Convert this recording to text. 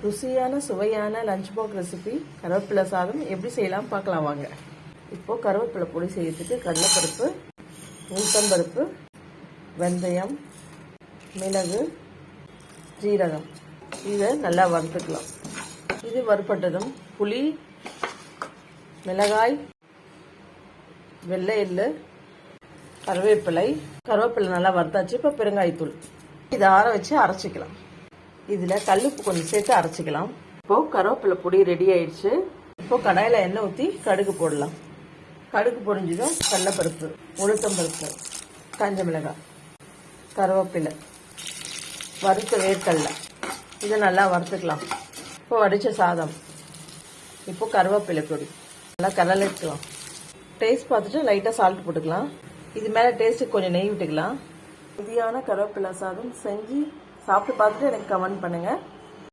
ருசியான சுவையான lunch box recipe கருவேப்பிலை சாதம் எப்படி செய்யலாம் பார்க்கலாம் வாங்க. இப்போது கருவேப்பிலை பொடி செய்யறதுக்கு கடலைப்பருப்பு, உளுத்தம்பருப்பு, வெந்தயம், மிளகு, ஜீரகம் இதை நல்லா வறுத்துக்கலாம். இது வறுப்பட்டதும் புளி, மிளகாய், வெள்ளை எள்ளு, கருவேப்பிலை நல்லா வறுத்தாச்சு. இப்போ பெருங்காயத்தூள் இதை ஆற வச்சு அரைச்சிக்கலாம். இதில் கல்லுப்பு கொஞ்சம் சேர்த்து அரைச்சிக்கலாம். இப்போது கருவேப்பிலை பொடி ரெடி ஆயிடுச்சு. இப்போது கடாயில் எண்ணெய் ஊற்றி கடுகு போடலாம். கடுகு பொரிஞ்சதும் கடலைப்பருப்பு, உளுத்தம்பருப்பு, காஞ்ச மிளகாய், கருவேப்பிலை, வறுத்த வேர்க்கடலை இதை நல்லா வறுத்துக்கலாம். இப்போ வடித்த சாதம், இப்போது கருவேப்பிலை பொடி நல்லா கலந்துக்கலாம். டேஸ்ட் பார்த்துட்டு லைட்டாக சால்ட் போட்டுக்கலாம். இது மேலே டேஸ்ட்டுக்கு கொஞ்சம் நெய் விட்டுக்கலாம். ஹெல்தியான கருவேப்பிலை சாதம் செஞ்சு சாப்பிட்டு பார்த்துட்டு எனக்கு கமெண்ட் பண்ணுங்கள்.